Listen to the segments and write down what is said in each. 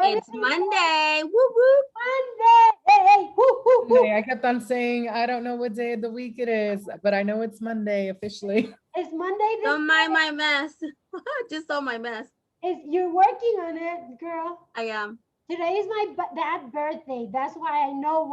It's Monday. Woo woo. Monday. Hey, woo, woo, woo. I kept on saying, I don't know what day of the week it is, but I know it's Monday officially. It's Monday this Don't mind my mess. Just saw my mess. You're working on it, girl. I am. Today is my dad's birthday. That's why I know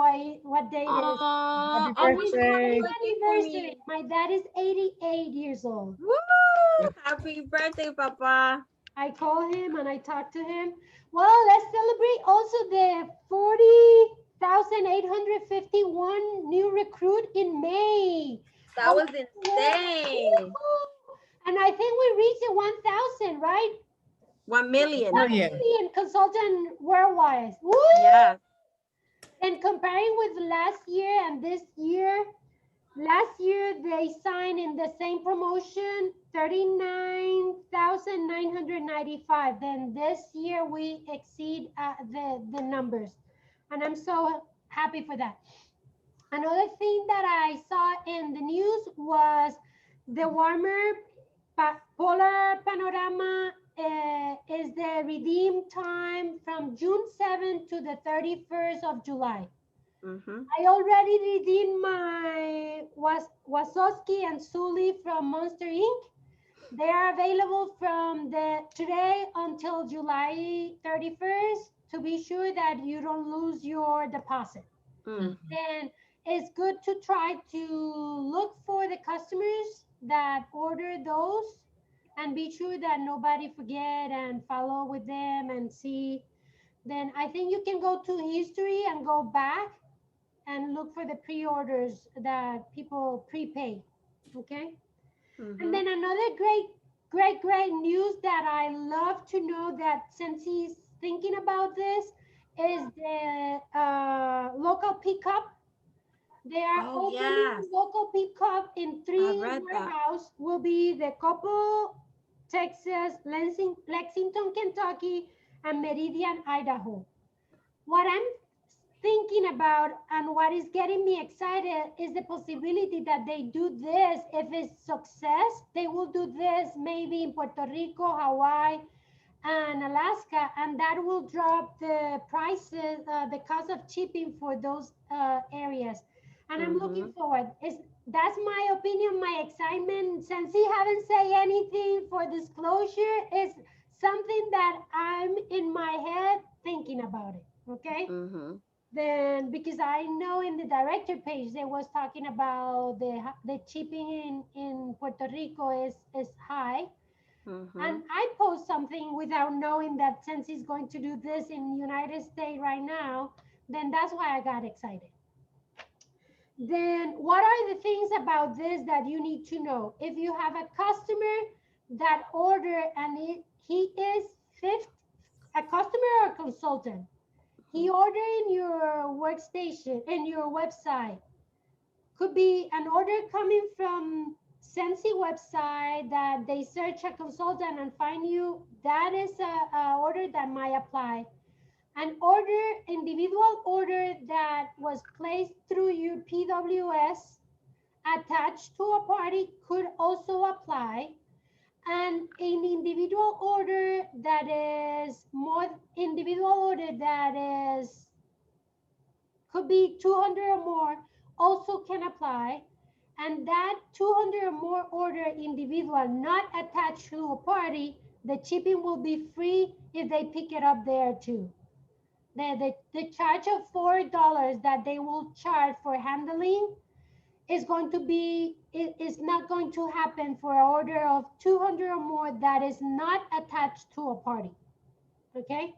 what day it is. Oh, Happy almost birthday. happy Happy birthday for anniversary. me. My dad is 88 years old. Woo! Happy birthday, Papa. I call him and I talk to him. Well, let's celebrate also the 40,851 new recruit in May. That was insane. And I think we reached the 1,000, right? 1 million. 1 million consultant worldwide. Woo! Yeah. And comparing with last year and this year, last year they signed in the same promotion 39,995. Then this year we exceed the numbers, and I'm so happy for that. Another thing that I saw in the news was the warmer polar panorama is the redeem time from June 7th to the 31st of July. I already redeemed my Wasowski and Sully from Monster Inc. They are available from today until July 31st to be sure that you don't lose your deposit. Then it's good to try to look for the customers that order those and be sure that nobody forget and follow with them and see. Then I think you can go to history and go back and look for the pre-orders that people prepay. Okay. And then another great news that I love to know that Scentsy is thinking about this is the local pickup. They are opening local pickup in 3 warehouses. Will be the Coppell, Texas, Lexington, Kentucky, and Meridian, Idaho. What I'm thinking about and what is getting me excited is the possibility that they do this. If it's success, they will do this maybe in Puerto Rico, Hawaii, and Alaska, and that will drop the prices, the cost of shipping for those areas. And I'm looking forward. That's my opinion, my excitement. Since he haven't said anything for disclosure, is something that I'm in my head thinking about it. Okay. Then because I know in the director page they was talking about the shipping in Puerto Rico is high. And I post something without knowing that since he's going to do this in United States right now, then that's why I got excited. Then what are the things about this that you need to know? If you have a customer that order and he is a customer or a consultant, he order in your workstation, in your website. Could be an order coming from Scentsy website that they search a consultant and find you. That is a order that might apply. An individual order that was placed through your PWS attached to a party could also apply. And an individual order that could be 200 or more also can apply. And that 200 or more order individual not attached to a party, the shipping will be free if they pick it up there too. The charge of $4 that they will charge for handling is not going to happen for an order of 200 or more that is not attached to a party. Okay.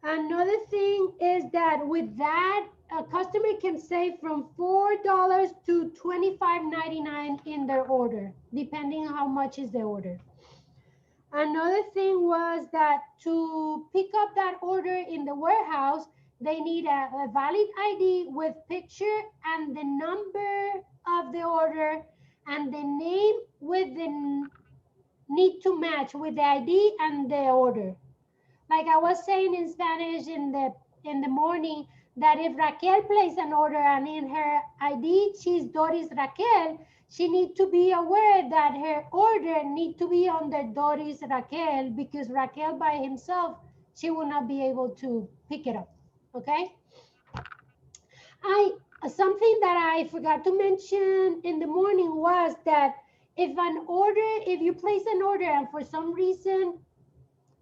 Another thing is that with that, a customer can save from $4 to $25.99 in their order, depending on how much is the order. Another thing was that to pick up that order in the warehouse, they need a valid ID with picture and the number of the order and the name with the need to match with the ID and the order. Like I was saying in Spanish in the morning, that if Raquel places an order and in her ID she's Doris Raquel, she needs to be aware that her order needs to be under Doris Raquel, because Raquel by himself she will not be able to pick it up. Okay. Something that I forgot to mention in the morning was that if you place an order and for some reason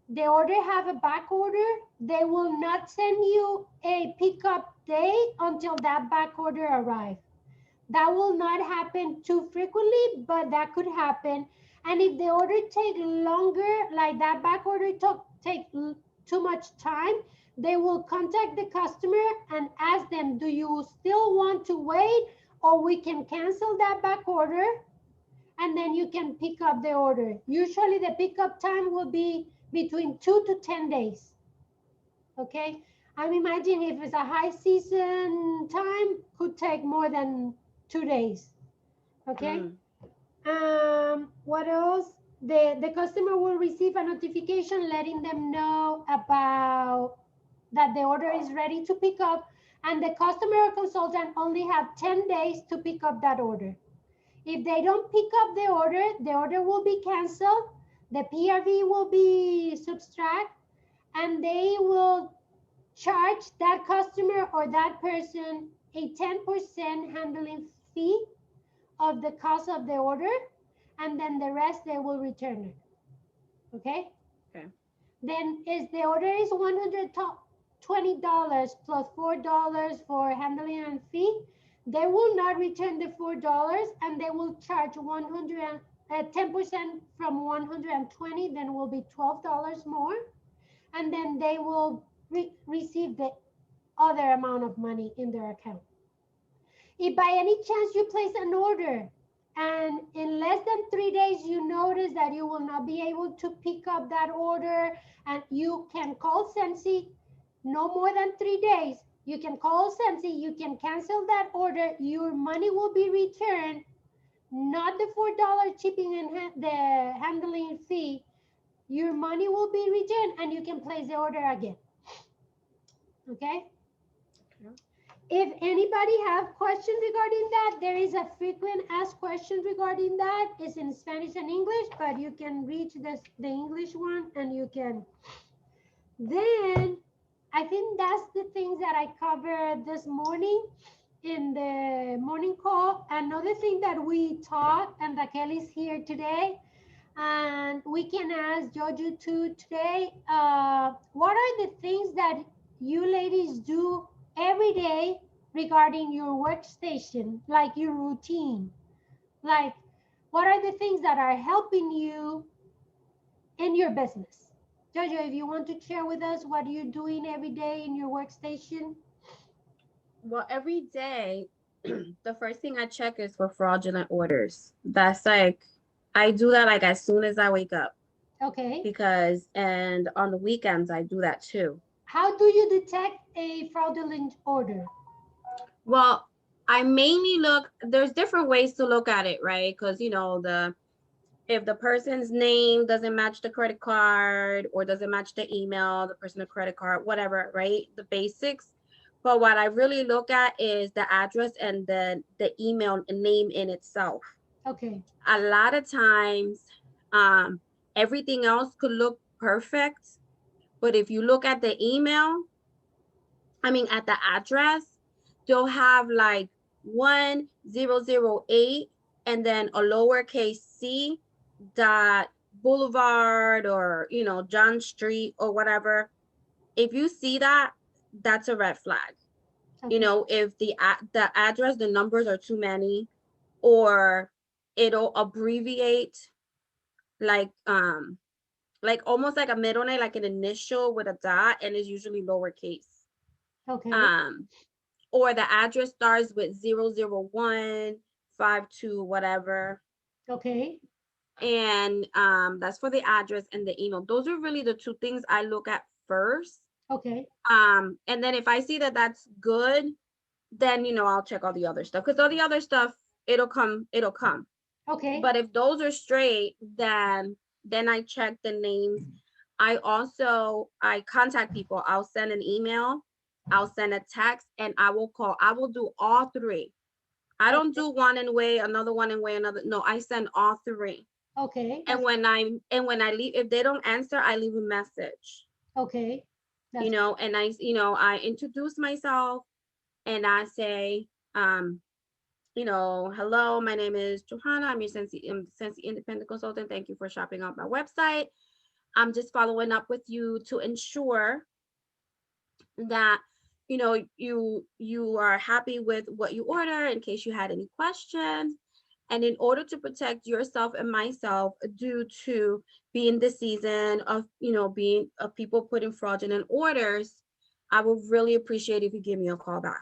the order have a back order, they will not send you a pickup day until that back order arrives. That will not happen too frequently, but that could happen. And if the order take longer, like that back order take too much time, they will contact the customer and ask them, do you still want to wait, or we can cancel that back order and then you can pick up the order. Usually the pickup time will be between 2 to 10 days. Okay. I'm imagining if it's a high season time, could take more than 2 days. Okay. What else? The customer will receive a notification letting them know about that the order is ready to pick up, and the customer consultant only have 10 days to pick up that order. If they don't pick up the order will be canceled, the PRV will be subtract, and they will charge that customer or that person a 10% handling fee of the cost of the order, and then the rest they will return it. Okay. Okay. Then is the order is $120 plus $4 for handling and fee, they will not return the $4, and they will charge 10% from 120, then will be $12 more, and then they will receive the other amount of money in their account. If by any chance you place an order and in less than 3 days you notice that you will not be able to pick up that order, and you can call Scentsy, no more than 3 days, you can call Scentsy, you can cancel that order, your money will be returned, not the $4 shipping and the handling fee. Your money will be returned and you can place the order again. Okay. If anybody have questions regarding that, there is a frequent asked questions regarding that. It's in Spanish and English, but you can reach the English one and you can. Then I think that's the things that I covered this morning in the morning call. Another thing that we taught, and Raquel is here today, and we can ask Jojo too today, what are the things that you ladies do every day regarding your workstation, like your routine? Like, what are the things that are helping you in your business? Jojo, if you want to share with us what you're doing every day in your workstation. Well, every day, the first thing I check is for fraudulent orders. That's like, I do that like as soon as I wake up. Okay. Because, and on the weekends, I do that too. How do you detect a fraudulent order? Well, I mainly look, there's different ways to look at it, right? Because, you know, if the person's name doesn't match the credit card or doesn't match the email, the person, the credit card, whatever, right? The basics. But what I really look at is the address and the email name in itself. Okay. A lot of times, everything else could look perfect, but if you look at the email, at the address, they'll have like 1008 and then a lowercase c dot boulevard, or John Street or whatever. If you see that, that's a red flag. Okay. If the address, the numbers are too many, or it'll abbreviate like almost like a middle name, like an initial with a dot, and is usually lowercase. Okay. Or the address starts with 00152 whatever. Okay. And that's for the address and the email. Those are really the two things I look at first. Okay. And then if I see that that's good, then I'll check all the other stuff, because all the other stuff, it'll come. Okay. But if those are straight, then I check the names. I contact people. I'll send an email, I'll send a text, and I will call. I will do all three. I don't do one and wait, another one and wait, another. No, I send all three. Okay. And when I leave, if they don't answer, I leave a message. Okay. you know, and I introduce myself and I say, you know, hello, my name is Johanna. I'm your Scentsy independent consultant. Thank you for shopping on my website. I'm just following up with you to ensure that you are happy with what you order in case you had any questions. And in order to protect yourself and myself due to being the season of being of people putting fraudulent orders, I would really appreciate if you give me a call back.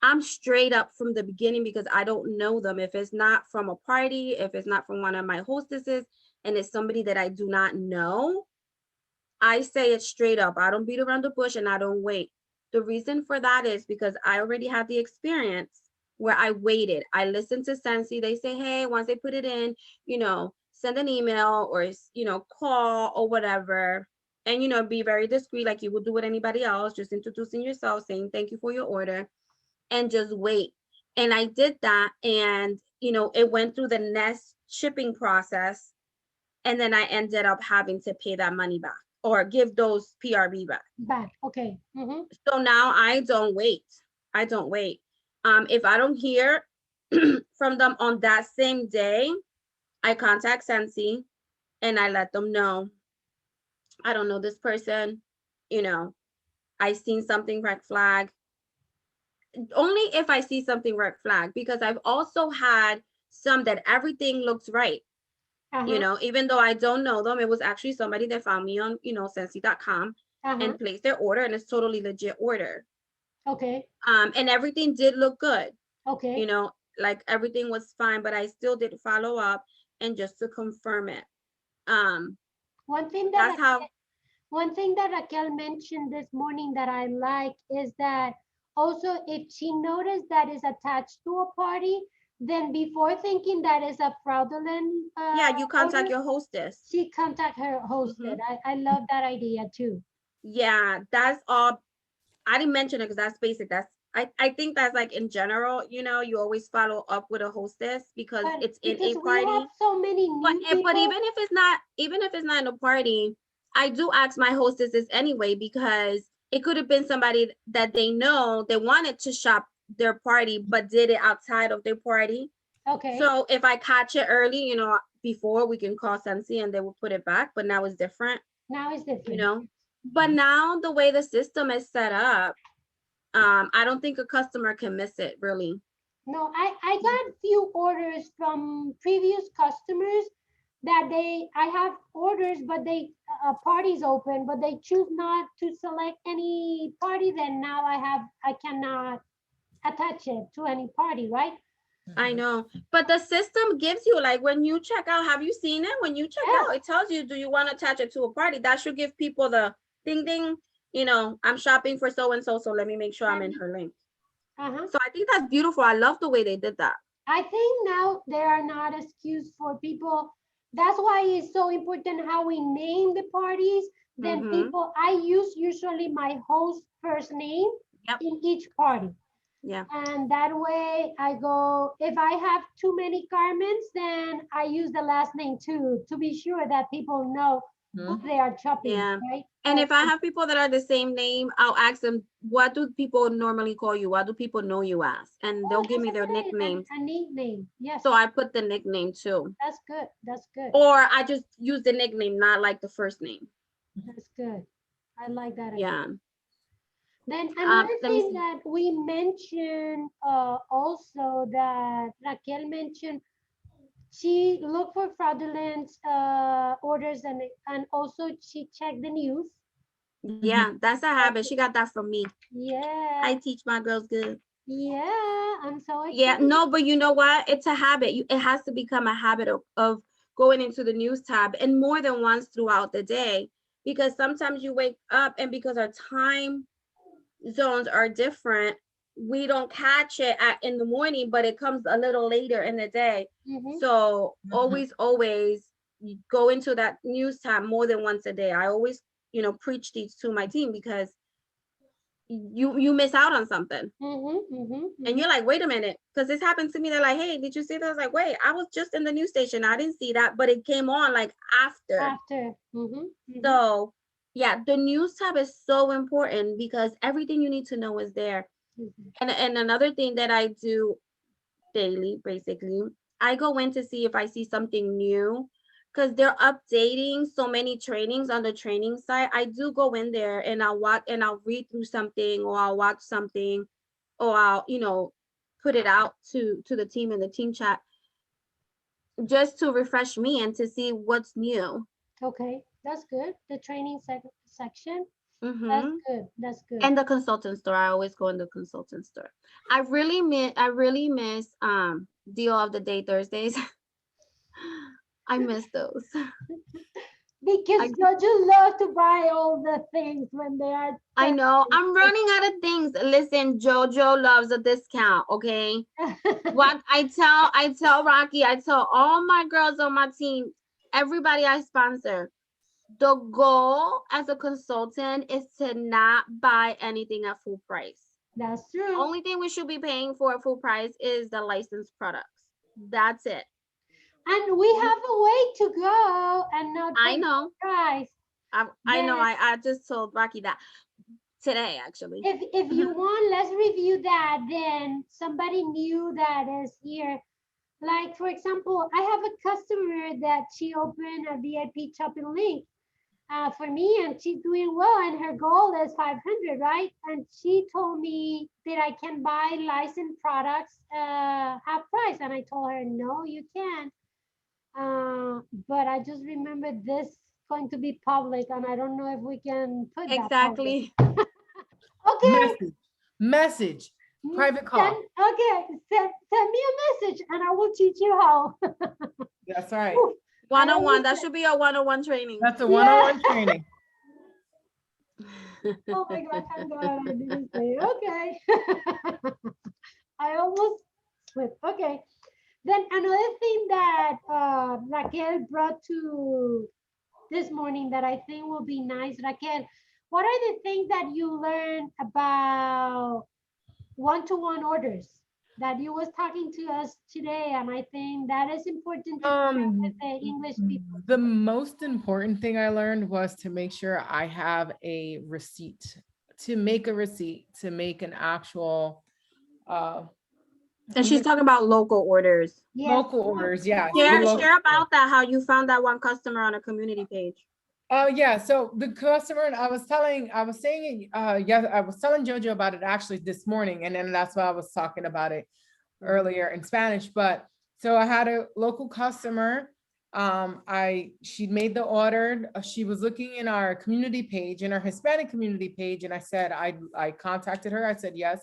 I'm straight up from the beginning because I don't know them. If it's not from a party, if it's not from one of my hostesses, and it's somebody that I do not know, I say it straight up. I don't beat around the bush and I don't wait. The reason for that is because I already had the experience where I waited. I listened to Scentsy. They say, hey, once they put it in, send an email or, call or whatever. And, be very discreet like you would do with anybody else, just introducing yourself, saying thank you for your order and just wait. And I did that. And, it went through the next shipping process. And then I ended up having to pay that money back or give those PRB back. Okay. So now I don't wait. I don't wait. If I don't hear from them on that same day, I contact Scentsy and I let them know, I don't know this person, I seen something red flag. Only if I see something red flag, because I've also had some that everything looks right. Even though I don't know them, it was actually somebody that found me on, Scentsy.com and placed their order, and it's totally legit order. Okay. And everything did look good. Okay. Like everything was fine, but I still did follow up and just to confirm it. One thing that Raquel mentioned this morning that I like is that also if she noticed that is attached to a party, then before thinking that is a fraudulent you contact order, your hostess. she contact her hostess. I love that idea too. Yeah, that's all. I didn't mention it because that's basic. I think that's like in general, you always follow up with a hostess because it's in a party. We have so many new people. But even if it's not in a party, I do ask my hostesses anyway, because it could have been somebody that they know they wanted to shop their party but did it outside of their party. Okay. So if I catch it early, before, we can call Scentsy and they will put it back. But now it's different. Now it's different. But now the way the system is set up, I don't think a customer can miss it, really. No, I got few orders from previous customers that I have orders, but they parties open, but they choose not to select any party. Then now I cannot attach it to any party, right? I know, but the system gives you, like, when you check out, have you seen it? When you check out, it tells you, do you want to attach it to a party? That should give people the ding ding, I'm shopping for so and so, so let me make sure I'm in her link. So I think that's beautiful. I love the way they did that. I think now there are not excuses for people. That's why it's so important how we name the parties. Then people, I use usually my host first name in each party. Yeah. And that way I go, if I have too many garments, then I use the last name too, to be sure that people know who they are shopping, right? And if I have people that are the same name, I'll ask them, what do people normally call you? What do people know you as? And they'll give me their nicknames. A nickname, yes. So I put the nickname too. That's good. That's good. Or I just use the nickname, not like the first name. That's good. I like that. Yeah. Then another thing that we mentioned also that Raquel mentioned, she looked for fraudulent orders and also she checked the news. Yeah, that's a habit. She got that from me. Yeah. I teach my girls good. Yeah, I'm so excited. Yeah, no, but you know what? It's a habit. It has to become a habit of going into the news tab and more than once throughout the day, because sometimes you wake up and because our time zones are different, we don't catch it in the morning, but it comes a little later in the day. So always go into that news tab more than once a day. I always, preach these to my team, because you miss out on something. And you're like, wait a minute, because this happened to me. They're like, hey, did you see that? I was like, wait, I was just in the news station. I didn't see that, but it came on like after. So yeah, the news tab is so important because everything you need to know is there. Mhm. And another thing that I do daily, basically, I go in to see if I see something new because they're updating so many trainings on the training site. I do go in there and I'll watch and I'll read through something or I'll watch something or I'll, put it out to the team in the team chat just to refresh me and to see what's new. Okay, that's good. The training section, that's Mm-hmm. good. That's good. And the consultant store. I always go in the consultant store. I really miss deal of the day Thursdays. I miss those. Because I Jojo love to buy all the things when they are I know I'm running out of things. Listen, Jojo loves a discount, okay? What I tell Rocky, I tell all my girls on my team, everybody I sponsor, the goal as a consultant is to not buy anything at full price. That's true. Only thing we should be paying for at full price is the licensed products. That's it. And we have a way to go and not I pay full know. price. I know. Then I just told Rocky that today, actually. if you want, let's review that. Then somebody new that is here. Like for example, I have a customer that she opened a VIP shopping link for me, and she's doing well, and her goal is 500, right? And she told me that I can buy licensed products half price, and I told her no, you can't. But I just remember this going to be public, and I don't know if we can put that public. Exactly. Okay, Message, message, private send call. okay, send me a message, and I will teach you how. That's right. Oof, I 101. almost That said, should be a 101 training. That's a yeah. one-on-one training. Oh my God, thank God I didn't say it. Okay. I almost slipped. Okay. Then another thing that Raquel brought to this morning that I think will be nice, Raquel, what are the things that you learned about one-to-one orders that you was talking to us today? And I think that is important to share with Um, the English people. the most important thing I learned was to make sure I have a receipt, to make a receipt, to make an actual, uh, And to she's make talking about local orders. Yes, local orders. Yes, the Share local. share about that, how you found that one customer on a community page. Oh yeah, so the customer, and I was saying, yeah, I was telling Jojo about it actually this morning, and then that's why I was talking about it earlier in Spanish. But so I had a local customer. She made the order. She was looking in our community page, in our Hispanic community page, and I said I contacted her. I said yes.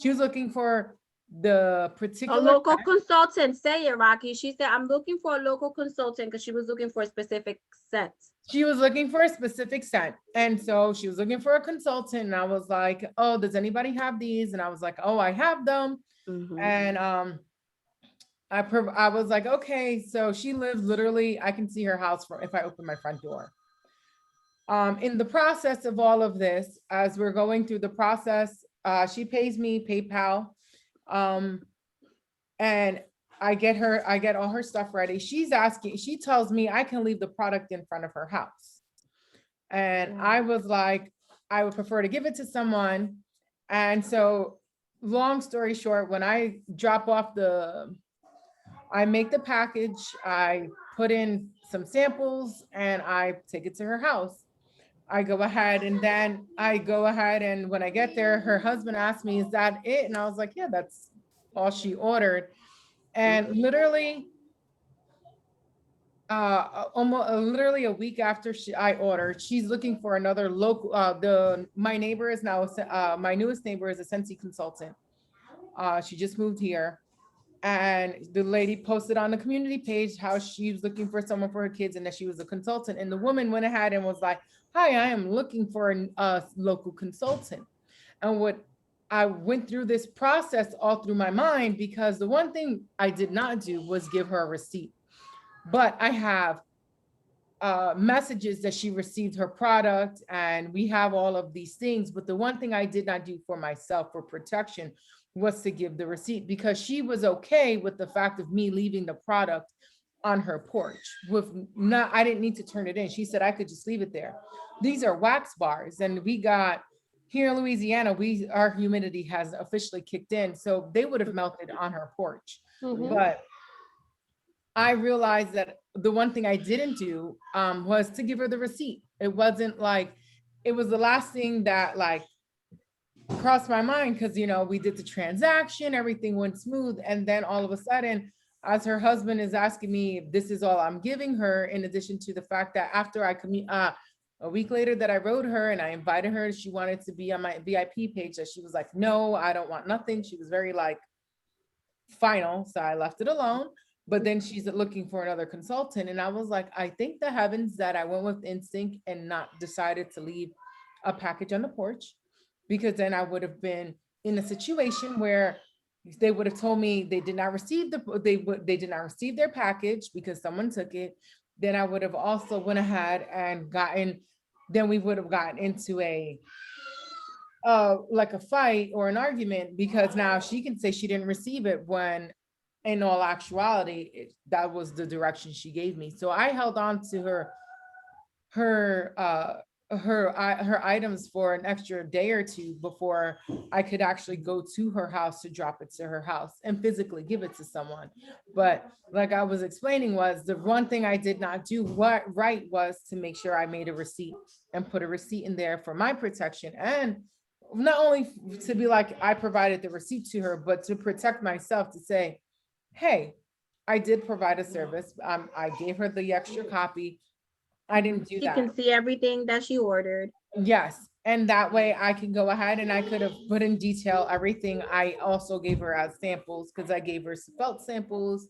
She was looking for the A particular. local consultant, say it, Rocky. She said, I'm looking for a local consultant because she was looking for a specific set. She was looking for a specific scent. And so she was looking for a consultant. And I was like, oh, does anybody have these? And I was like, oh, I have them. Mm-hmm. And I was like, okay. So she lives literally, I can see her house from if I open my front door. In the process of all of this, as we're going through the process, she pays me PayPal. Um, and I get all her stuff ready. She tells me I can leave the product in front of her house. And I was like, I would prefer to give it to someone. And so, long story short, when I drop off I make the package, I put in some samples, and I take it to her house. I go ahead and then I go ahead, and when I get there, her husband asked me, "Is that it?" And I was like, "Yeah, that's all she ordered." And literally, almost literally a week after I ordered, she's looking for another local. My neighbor is now my newest neighbor is a Scentsy consultant. She just moved here, and the lady posted on the community page how she was looking for someone for her kids and that she was a consultant. And the woman went ahead and was like, "Hi, I am looking for a local consultant." And what I went through this process all through my mind, because the one thing I did not do was give her a receipt, but I have messages that she received her product, and we have all of these things. But the one thing I did not do for myself for protection was to give the receipt, because she was okay with the fact of me leaving the product on her porch with not, I didn't need to turn it in. She said I could just leave it there. These are wax bars, and we got here in Louisiana, our humidity has officially kicked in, so they would have melted on her porch. Mhm. But I realized that the one thing I didn't do was to give her the receipt. It wasn't like, it was the last thing that like crossed my mind, because we did the transaction, everything went smooth, and then all of a sudden, as her husband is asking me if this is all I'm giving her, in addition to the fact that after a week later that I wrote her and I invited her, she wanted to be on my VIP page, that she was like, no, I don't want nothing. She was very like final, so I left it alone. But then she's looking for another consultant, and I was like, I think the heavens that I went with instinct and not decided to leave a package on the porch, because then I would have been in a situation where they would have told me they did not receive they did not receive their package because someone took it. Then I would have also went ahead and then we would have gotten into a like a fight or an argument, because now she can say she didn't receive it when in all actuality that was the direction she gave me. So I held on to her her items for an extra day or two before I could actually go to her house to drop it to her house and physically give it to someone. But like I was explaining, was the one thing I did not do what right was to make sure I made a receipt and put a receipt in there for my protection, and not only to be like I provided the receipt to her, but to protect myself, to say, hey, I did provide a service. I gave her the extra copy. I didn't do She that. can see everything that she ordered. Yes. And that way I can go ahead and I could have put in detail everything. I also gave her as samples, because I gave her some felt samples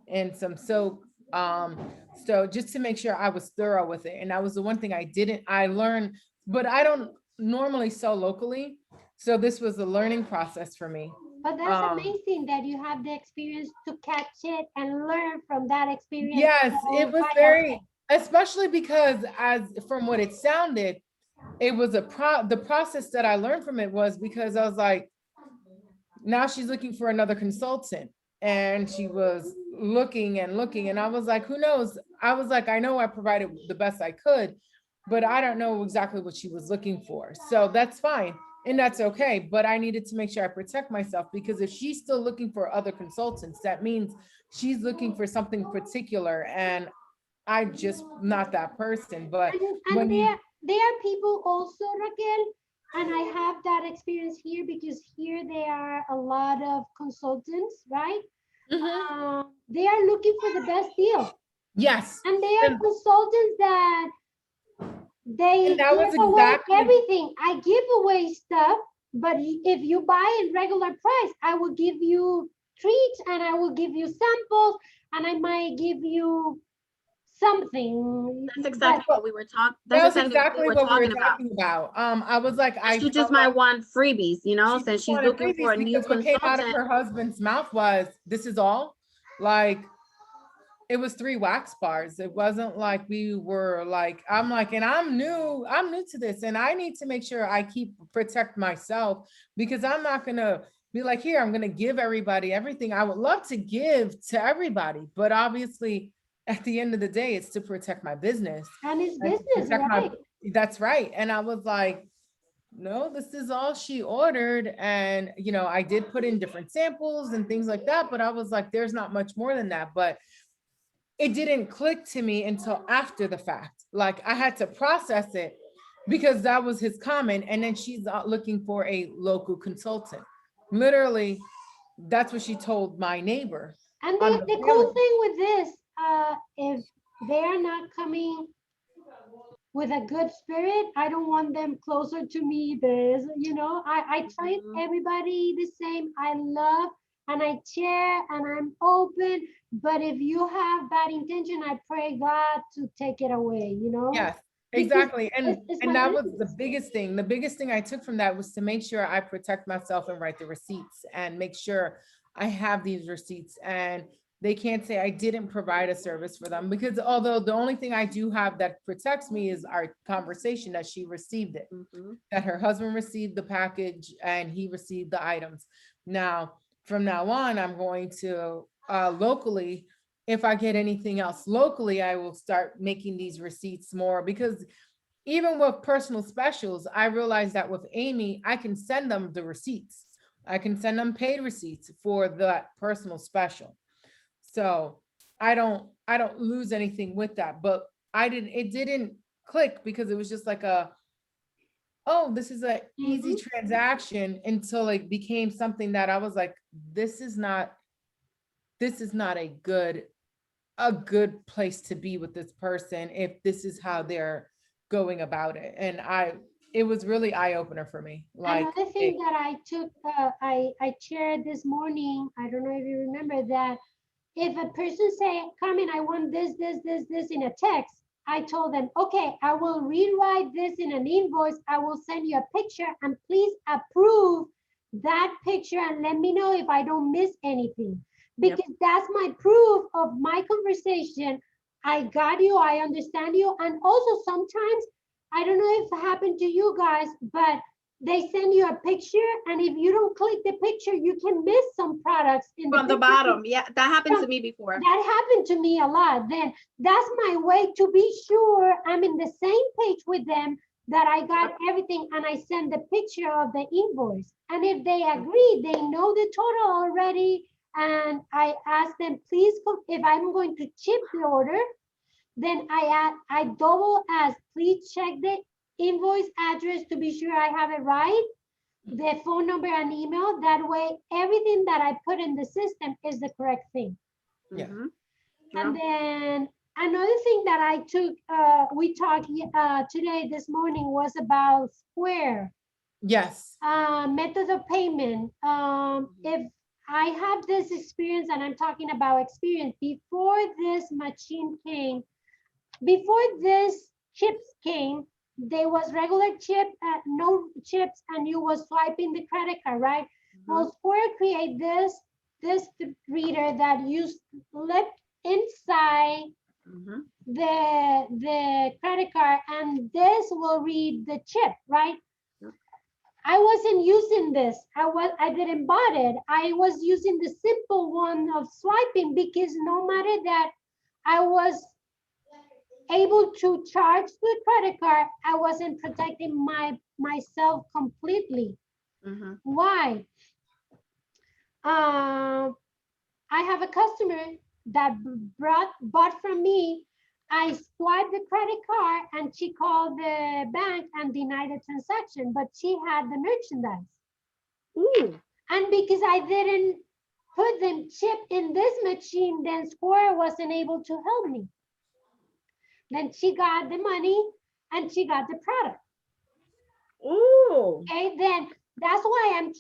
and some soap. So just to make sure I was thorough with it. And that was the one thing I learned, but I don't normally sell locally. So this was a learning process for me. But that's amazing that you have the experience to catch it and learn from that experience. Yes, it was very, especially because as from what it sounded, it was the process that I learned from it was because I was like, now she's looking for another consultant, and she was looking and looking, and I was like, who knows? I was like, I know I provided the best I could, but I don't know exactly what she was looking for. So that's fine. And that's okay. But I needed to make sure I protect myself, because if she's still looking for other consultants, that means she's looking for something particular. And I just not that person. But And when you, there are people also, Raquel, and I have that experience here because here there are a lot of consultants, right? They are looking for the best deal. yes. And they are And, consultants that and they that was give away exactly, everything. I give away stuff, but if you buy in regular price, I will give you treats and I will give you samples and I might give you something. That's But exactly what we were talking. That's that was exactly what we exactly were what we were talking about. talking about. I was like, I She just felt might like want freebies, she since just she's wanted looking freebies, for a new because what came out of consultant. her husband's mouth was, this is all. Like, it was 3 wax bars. It wasn't like we were like, I'm like, and I'm new to this, and I need to make sure I protect myself, because I'm not gonna be like, here, I'm gonna give everybody everything. I would love to give to everybody, but obviously at the end of the day, it's to protect my business and it's and to business, protect my, right? that's right. And I was like, no, this is all she ordered. And, I did put in different samples and things like that, but I was like, there's not much more than that. But it didn't click to me until after the fact. Like I had to process it, because that was his comment. And then she's looking for a local consultant. Literally, that's what she told my neighbor. And on the cool thing with this, if they're not coming with a good spirit, I don't want them closer to me. I treat everybody the same. I love and I share and I'm open. But if you have bad intention, I pray God to take it away. Yes, Because exactly. it's And my that was the business. biggest thing. The biggest thing I took from that was to make sure I protect myself and write the receipts and make sure I have these receipts, and they can't say I didn't provide a service for them, because although the only thing I do have that protects me is our conversation that she received it, that her husband received the package and he received the items. Now, from now on, I'm going to locally if I get anything else locally, I will start making these receipts more, because even with personal specials, I realized that with Amy, I can send them the receipts. I can send them paid receipts for that personal special. So I don't lose anything with that. But it didn't click, because it was just like oh, this is a easy transaction, until it became something that I was like, this is not a good place to be with this person if this is how they're going about it. And it was really eye opener for me. Like, Another thing that I took, I shared this morning, I don't know if you remember that, if a person say, Carmen, I want this in a text, I told them, okay, I will rewrite this in an invoice. I will send you a picture and please approve that picture and let me know if I don't miss anything. Yep. Because that's my proof of my conversation. I got you, I understand you. And also sometimes, I don't know if it happened to you guys, but they send you a picture and if you don't click the picture, you can miss some products in From the picture. bottom. Yeah, that happened to me before. That happened to me a lot. Then that's my way to be sure I'm in the same page with them, that I got everything, and I send the picture of the invoice. And if they agree, they know the total already, and I ask them, please, if I'm going to ship the order, then I double ask, please check the invoice address to be sure I have it right, the phone number and email. That way, everything that I put in the system is the correct thing. yeah. Mhm. And Yeah. then another thing that I took, we talked today, this morning, was about Square, Yes. method of payment. If I have this experience, and I'm talking about experience, before this machine came, before this chips came, there was regular chip, no chips, and you was swiping the credit card, right? Well, Square create this reader that you slip inside Mhm. the credit card, and this will read the chip, right? Yep. I wasn't using this. I didn't bought it. I was using the simple one of swiping, because no matter that I was able to charge the credit card, I wasn't protecting myself completely. Mhm. Why? I have a customer that bought from me. I swiped the credit card and she called the bank and denied the transaction, but she had the merchandise. Ooh. And because I didn't put the chip in this machine, then Square wasn't able to help me. Then she got the money and she got the product. Ooh. Okay, then that's why I'm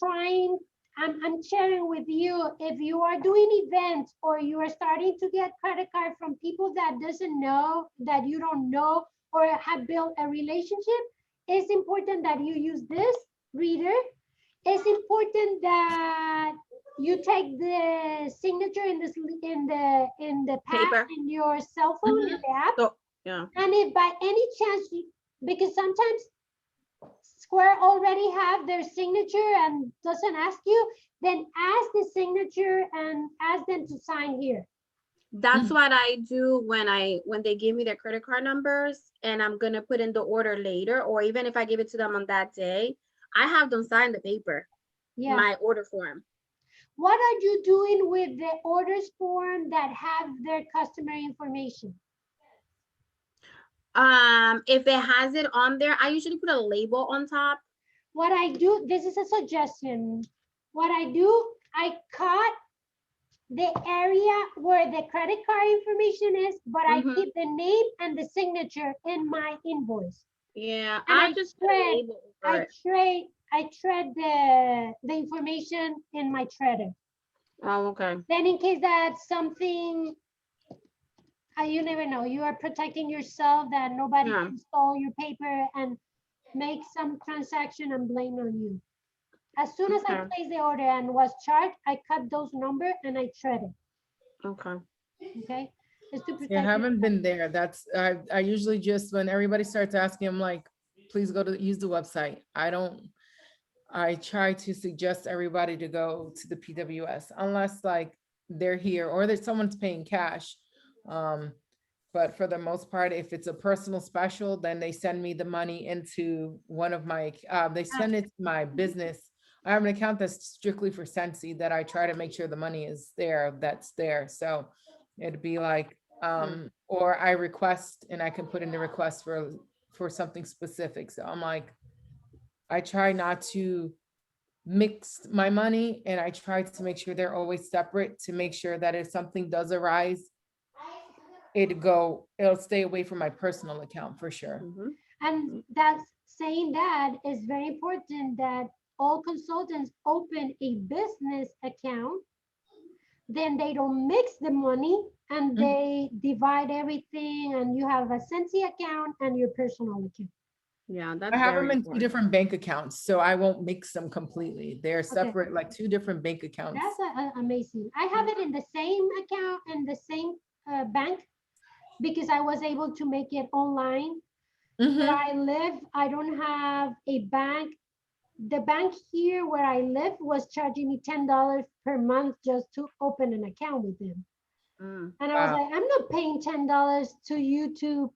sharing with you, if you are doing events or you are starting to get credit card from people that doesn't know, that you don't know, or have built a relationship, it's important that you use this reader. It's important that you take the signature in the pad Paper. in your cell phone in the app. So yeah. And if by any chance, because sometimes Square already have their signature and doesn't ask you, then ask the signature and ask them to sign here. That's what I do when they give me their credit card numbers and I'm gonna put in the order later, or even if I give it to them on that day, I have them sign the paper, Yeah. my order form. What are you doing with the orders form that have their customer information? If it has it on there, I usually put a label on top. What I do, this is a suggestion. What I do, I cut the area where the credit card information is, but I keep the name and the signature in my invoice. Yeah, And I just put a label over it. I shred the information in my shredder. Oh, okay. Then in case that something, you never know, you are protecting yourself, that nobody Yeah. can steal your paper and make some transaction and blame on you. As soon as I Okay. placed the order and was charged, I cut those numbers and I shred it. Okay. Okay, it's to I protect haven't yourself. been there. I usually just, when everybody starts asking, I'm like, please use the website. I try to suggest everybody to go to the PWS, unless like they're here, or that someone's paying cash. Um, but for the most part, if it's a personal special, then they send me the money into one of my, they send it to my business. I have an account that's strictly for Scentsy that I try to make sure the money is there, that's there. So it'd be like, or I request and I can put in the request for something specific. So I'm like, I try not to mix my money, and I try to make sure they're always separate to make sure that if something does arise, it'll stay away from my personal account for sure. And that's saying that is very important that all consultants open a business account, then they don't mix the money and they divide everything, and you have a Scentsy account and your personal account. Yeah, I that's have very them in two important. different bank accounts, so I won't mix them completely. They're Okay. separate, like two different bank accounts. That's amazing. I have it in the same account and the same bank because I was able to make it online. Where I live, I don't have a bank. The bank here where I live was charging me $10 per month just to open an account with them. And I was Wow. like, I'm not paying $10 to you to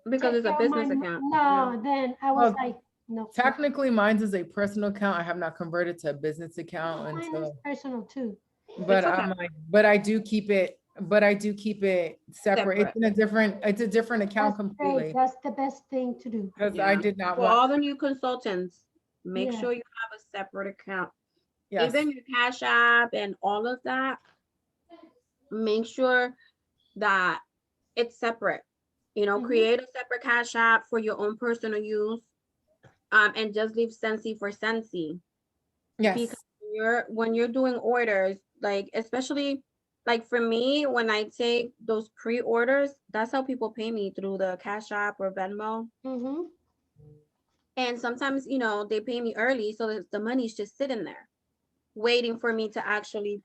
Because take it's a care of my business account. no. Then I was Well, like, no. technically, mine's is a personal account. I have not converted to a business account Mine is until, personal too. but It's okay. I'm like, but I do keep it separate. Separate. It's a different account That's great. completely That's the best thing to do. because I Yeah. did not For want, all the new consultants, make Yeah. sure you have a separate account. yes. Even your Cash App and all of that, make sure that it's separate. You know, create a separate Cash App for your own personal use. And just leave Scentsy for Scentsy. Because Yes. when you're doing orders, like especially like for me, when I take those pre-orders, that's how people pay me through the Cash App or Venmo. And sometimes, they pay me early, so that the money's just sitting there, waiting for me to actually,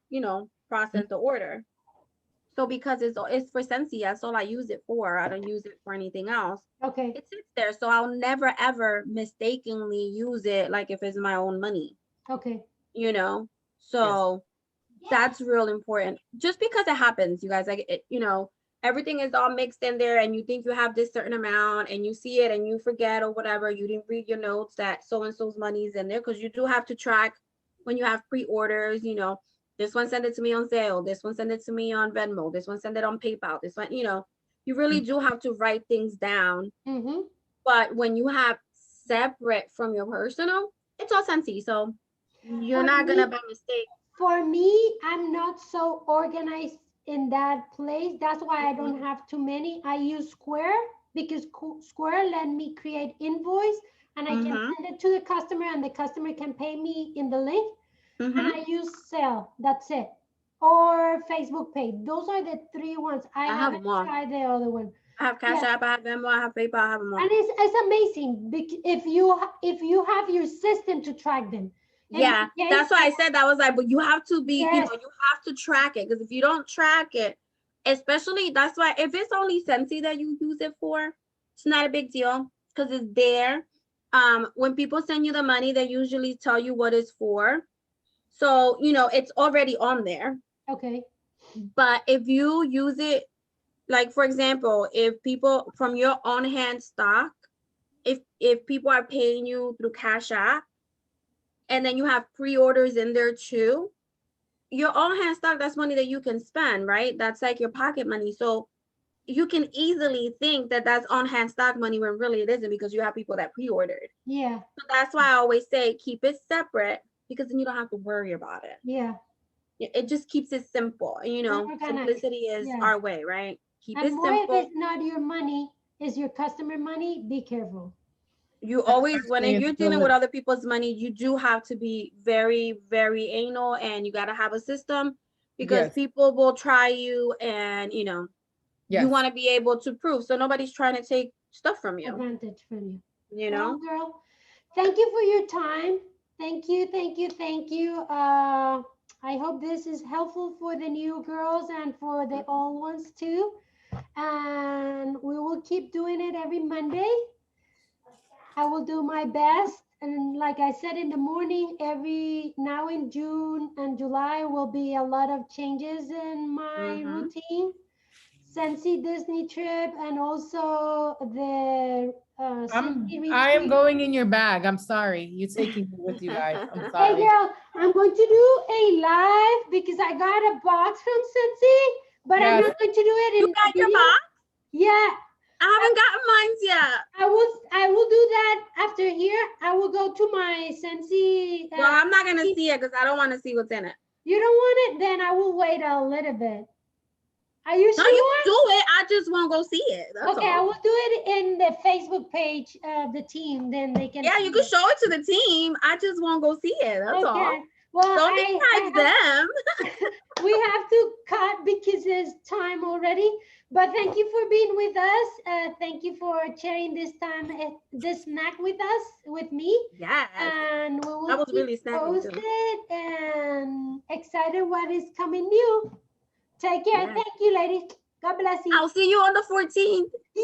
process the order. So because it's for Scentsy, that's all I use it for. I don't use it for anything else. Okay. It sits there, so I'll never ever mistakenly use it like if it's my own money. Okay. So that's real important. Just because it happens, you guys, like everything is all mixed in there, and you think you have this certain amount, and you see it and you forget or whatever, you didn't read your notes that so and so's money is in there, because you do have to track when you have pre-orders. This one send it to me on sale, this one send it to me on Venmo, this one send it on PayPal, this one, you really do have to write things down. But when you have separate from your personal, it's all Scentsy, so you're not gonna by mistake. For me, I'm not so organized in that place. That's why I don't have too many. I use Square because Square let me create invoice, and I can send it to the customer, and the customer can pay me in the link. And I use Sell. That's it. Or Facebook Pay. Those are the three ones. I have haven't them all. tried the other one. I have Cash App, I have Venmo, I have PayPal, I have them all. And it's amazing if you have your system to track them. Yeah, that's why I said that. Was like, but you have to be, Yes. you have to track it, because if you don't track it, especially, that's why if it's only Scentsy that you use it for, it's not a big deal because it's there. When people send you the money, they usually tell you what it's for, so it's already on there. Okay. But if you use it, like for example, if people from your on hand stock, if people are paying you through Cash App, and then you have pre-orders in there too, your on hand stock, that's money that you can spend, right? That's like your pocket money. So you can easily think that that's on hand stock money when really it isn't, because you have people that pre-ordered. Yeah. So that's why I always say keep it separate, because then you don't have to worry about it. Yeah. It just keeps it simple. Simplicity is our way, right? Keep it simple. If it's not your money, it's your customer money, be careful. You always, when you're dealing with other people's money, you do have to be very, very anal, and you got to have a system, because people will try you, and you want to be able to prove. So nobody's trying to take stuff from you. Advantage from you. Well, girl, thank you for your time. Thank you, thank you, thank you. I hope this is helpful for the new girls and for the old ones too. And we will keep doing it every Monday. I will do my best. And like I said in the morning, every now in June and July will be a lot of changes in my routine. Scentsy Disney trip and also the Scentsy I am retreat. going in your bag. I'm sorry. You taking me with you guys. I'm Hey sorry. girl, I'm going to do a live because I got a box from Scentsy, but I'm Yes. not going to do it You in got the your video. box? Yeah, I haven't gotten mine yet. I will do that after here. I will go to my Scentsy. Well, I'm not gonna see it because I don't want to see what's in it. You don't want it? Then I will wait a little bit. Are you No, sure? you can do it. I just won't go see it. That's Okay, I all. will do it in the Facebook page of the team. Then they can. Yeah, see you can it. show it to the team. I just won't go see it. That's all. Okay. Well, Don't deprive them. we have to cut because there's time already. But thank you for being with us. Thank you for sharing this time, this snack with us, with me. Yes. And we I will was keep really snacking too. posted and excited what is coming new. Take care. Yes. Thank you, ladies. God bless you. I'll see you on the 14th. Yeah.